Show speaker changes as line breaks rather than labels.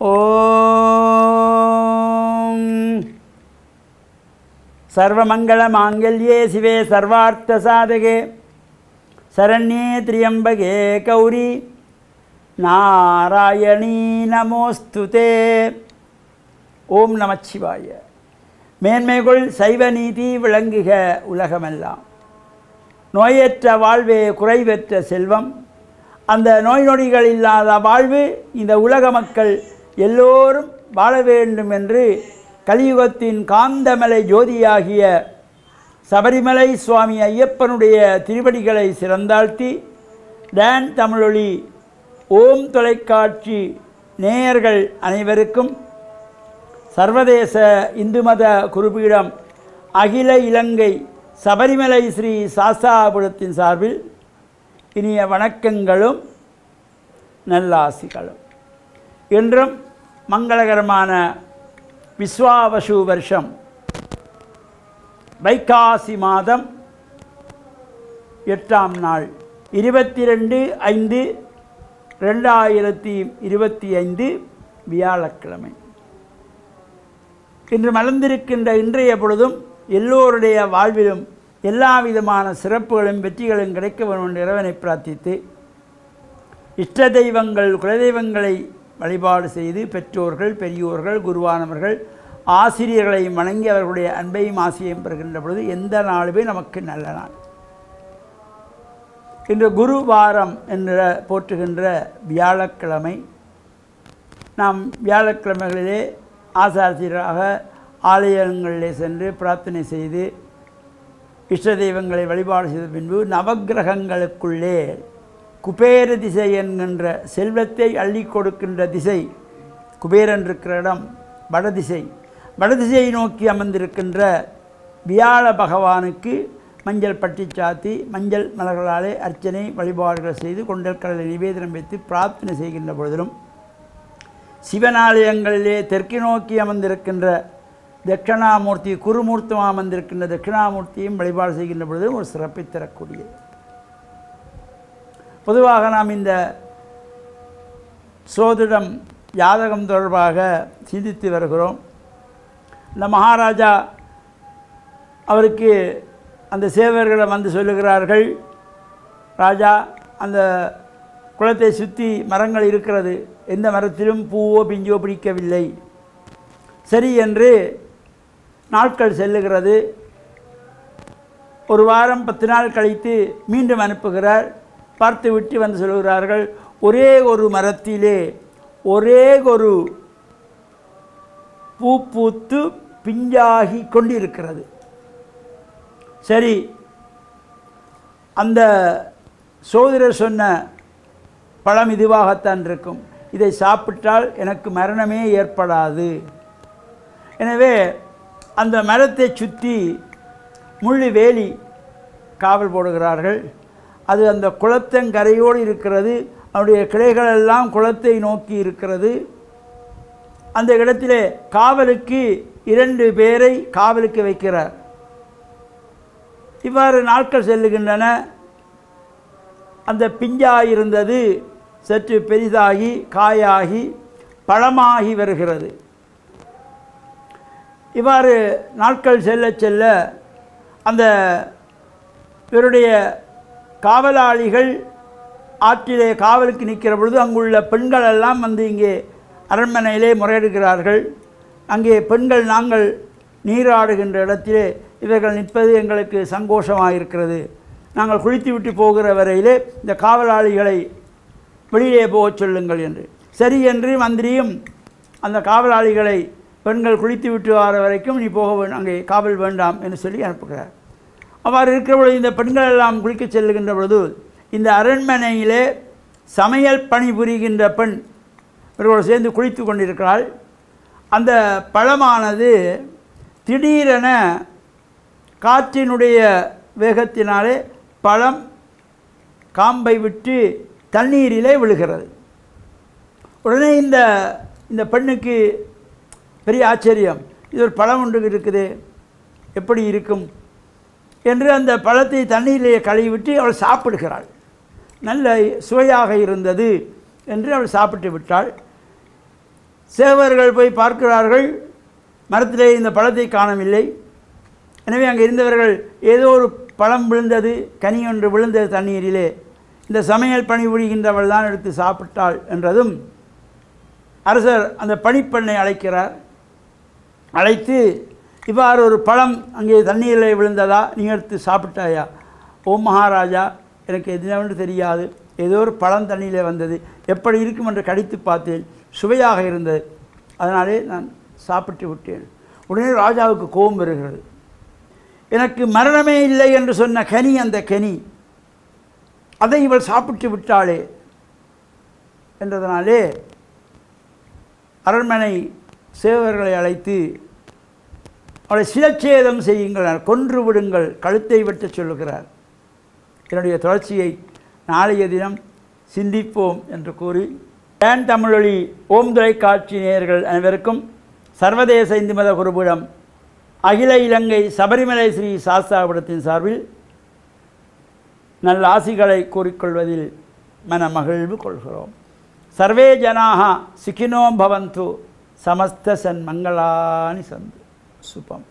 ஓம் சர்வமங்களமாங்கல்யே சிவே சர்வார்த்த சாதகே சரண்யே திரியம்பகே கௌரி நாராயணீ நமோஸ்துதே. ஓம் நமச்சிவாய. மேன்மைகள் சைவ நீதி விளங்குக உலகமெல்லாம். நோயற்ற வாழ்வே குறைவற்ற செல்வம். அந்த நோய் நொடிகள் இல்லாத வாழ்வு இந்த உலக மக்கள் எல்லோரும் வாழ வேண்டும் என்று கலியுகத்தின் காந்தமலை ஜோதியாகிய சபரிமலை சுவாமி ஐயப்பனுடைய திருவடிகளை சிறந்தாழ்த்தி டான் தமிழொலி ஓம் தொலைக்காட்சி நேயர்கள் அனைவருக்கும் சர்வதேச இந்து மத குருபீடம் அகில இலங்கை சபரிமலை ஸ்ரீ சாஸ்தாபுரத்தின் சார்பில் இனிய வணக்கங்களும் நல்லாசிகளும். இன்றும் மங்களகரமான விஸ்வாவசு வருஷம் வைகாசி மாதம் 8ஆம் நாள் 22/5/2025 வியாழக்கிழமை. இன்று மலர்ந்திருக்கின்ற இன்றைய பொழுதும் எல்லோருடைய வாழ்விலும் எல்லா விதமான சிறப்புகளும் வெற்றிகளும் கிடைக்க வேண்டும் என்று இறைவனை பிரார்த்தித்து இஷ்ட தெய்வங்கள் குலதெய்வங்களை வழிபாடு செய்து பெற்றோர்கள் பெரியோர்கள் குருவானவர்கள் ஆசிரியர்களை வணங்கி அவர்களுடைய அன்பையும் ஆசையையும் பெறுகின்ற பொழுது எந்த நாளுமே நமக்கு நல்ல நாள். இன்று குரு வாரம் என்று போற்றுகின்ற வியாழக்கிழமை. நாம் வியாழக்கிழமைகளிலே ஆசாரியராக ஆலயங்களிலே சென்று பிரார்த்தனை செய்து இஷ்ட தெய்வங்களை வழிபாடு செய்த பின்பு நவக்கிரகங்களுக்குள்ளே குபேர திசை என்கின்ற செல்வத்தை அள்ளி கொடுக்கின்ற திசை, குபேரன் இருக்கிற இடம் வடதிசை, வடதிசையை நோக்கி அமர்ந்திருக்கின்ற வியாழ பகவானுக்கு மஞ்சள் பட்டி சாத்தி மஞ்சள் மலர்களாலே அர்ச்சனை வழிபாடுகள் செய்து கொண்டல் கடலை நிவேதனம் வைத்து பிரார்த்தனை செய்கின்ற பொழுதிலும் சிவனாலயங்களிலே தெற்கு நோக்கி அமர்ந்திருக்கின்ற தட்சிணாமூர்த்தி குருமூர்த்தமாக அமர்ந்திருக்கின்ற தட்சிணாமூர்த்தியும் வழிபாடு செய்கின்ற பொழுது ஒரு சிறப்பை தரக்கூடியது. பொதுவாக நாம் இந்த சோதிடம் ஜாதகம் தொடர்பாக சிந்தித்து வருகிறோம். இந்த மகாராஜா அவருக்கு அந்த சேவர்களிடம் வந்து சொல்லுகிறார்கள், ராஜா அந்த குளத்தை சுற்றி மரங்கள் இருக்கிறது, எந்த மரத்திலும் பூவோ பிஞ்சோ பிடிக்கவில்லை. சரி என்று நாட்கள் செல்லுகிறது. ஒரு வாரம் 10 நாள் கழித்து மீண்டும் அனுப்புகிறார். பார்த்து விட்டு வந்து சொல்கிறார்கள், ஒரே ஒரு மரத்திலே ஒரே ஒரு பூ பூத்து பிஞ்சாகி கொண்டிருக்கிறது. சரி, அந்த சோதரர் சொன்ன பழம் இதுவாகத்தான் இருக்கும், இதை சாப்பிட்டால் எனக்கு மரணமே ஏற்படாது. எனவே அந்த மரத்தை சுற்றி முள்ளு வேலி காவல் போடுகிறார்கள். அது அந்த குளத்தங்கரையோடு இருக்கிறது. அவருடைய கிளைகளெல்லாம் குளத்தை நோக்கி இருக்கிறது. அந்த இடத்திலே காவலுக்கு 2 பேரை காவலுக்கு வைக்கிறார். இவ்வாறு நாட்கள் செல்லுகின்றன. அந்த பிஞ்சாயிருந்தது சற்று பெரிதாகி காயாகி பழமாகி வருகிறது. இவ்வாறு நாட்கள் செல்ல செல்ல அந்த இவருடைய காவலாளிகள் ஆற்றிலே காவலுக்கு நிற்கிற பொழுது அங்குள்ள பெண்கள் எல்லாம் வந்து இங்கே அரண்மனையிலே முறையிடுகிறார்கள். அங்கே பெண்கள் நாங்கள் நீராடுகின்ற இடத்திலே இவர்கள் நிற்பது எங்களுக்கு சங்கோஷமாக இருக்கிறது, நாங்கள் குளித்து விட்டு போகிற வரையிலே இந்த காவலாளிகளை வெளியே போகச் சொல்லுங்கள் என்று. சரி என்று மந்திரியும் அந்த காவலாளிகளை பெண்கள் குளித்து விட்டு வர வரைக்கும் நீ போக வேண்டும், அங்கே காவல் வேண்டாம் என்று சொல்லி அனுப்புகிறார். அவ்வாறு இருக்கிற பொழுது இந்த பெண்கள் எல்லாம் குளிக்க செல்லுகின்ற பொழுது இந்த அரண்மனையிலே சமையல் பணி புரிகின்ற பெண் இவர்களோடு சேர்ந்து குளித்து கொண்டிருக்கிறாள். அந்த பழமானது திடீரென காற்றினுடைய வேகத்தினாலே பழம் காம்பை விட்டு தண்ணீரிலே விழுகிறது. உடனே இந்த பெண்ணுக்கு பெரிய ஆச்சரியம், இது ஒரு பழம் ஒன்று இருக்குது, எப்படி இருக்கும் என்று அந்த பழத்தை தண்ணீரிலே கழுவிவிட்டு அவள் சாப்பிடுகிறாள். நல்ல சுவையாக இருந்தது என்று அவள் சாப்பிட்டு விட்டாள். சேவர்கள் போய் பார்க்கிறார்கள், மரத்திலே இந்த பழத்தை காணவில்லை. எனவே அங்கே இருந்தவர்கள் ஏதோ ஒரு பழம் விழுந்தது, கனி ஒன்று விழுந்தது தண்ணீரிலே, இந்த சமையல் பணிபுரிகின்றவள் தான் எடுத்து சாப்பிட்டாள் என்றதும் அரசர் அந்த பணிப்பெண்ணை அழைக்கிறார். அழைத்து, இவ்வாறு ஒரு பழம் அங்கே தண்ணீரில் விழுந்ததா, நீ எடுத்து சாப்பிட்டாயா? ஓ மகாராஜா, எனக்கு எதுனென்று தெரியாது, ஏதோ ஒரு பழம் தண்ணியிலே வந்தது, எப்படி இருக்கும் என்று கடித்து பார்த்தேன், சுவையாக இருந்தது, அதனாலே நான் சாப்பிட்டு விட்டேன். உடனே ராஜாவுக்கு கோபம் வருகிறது. எனக்கு மரணமே இல்லை என்று சொன்ன கனி, அந்த கனி, அதை இவள் சாப்பிட்டு விட்டாளே என்றதனாலே அரண்மனை சேவர்களை அழைத்து அவளை சிரச்சேதம் செய்யுங்கள், கொன்று விடுங்கள், கழுத்தை வெட்ட சொல்லுகிறார். என்னுடைய தொடர்ச்சியை நாளைய தினம் சிந்திப்போம் என்று கூறி, டேன் தமிழொலி ஓம் தொலைக்காட்சி நேயர்கள் அனைவருக்கும் சர்வதேச இந்து மத குருபீடம் அகில இலங்கை சபரிமலை ஸ்ரீ சாஸ்தாபீடத்தின் சார்பில் நல்ல ஆசிகளை கூறிக்கொள்வதில் மனமகிழ்வு கொள்கிறோம். சர்வே ஜனாக சுகினோ பவந்து, சமஸ்த சன்மங்களானி சந்து. சுபம்.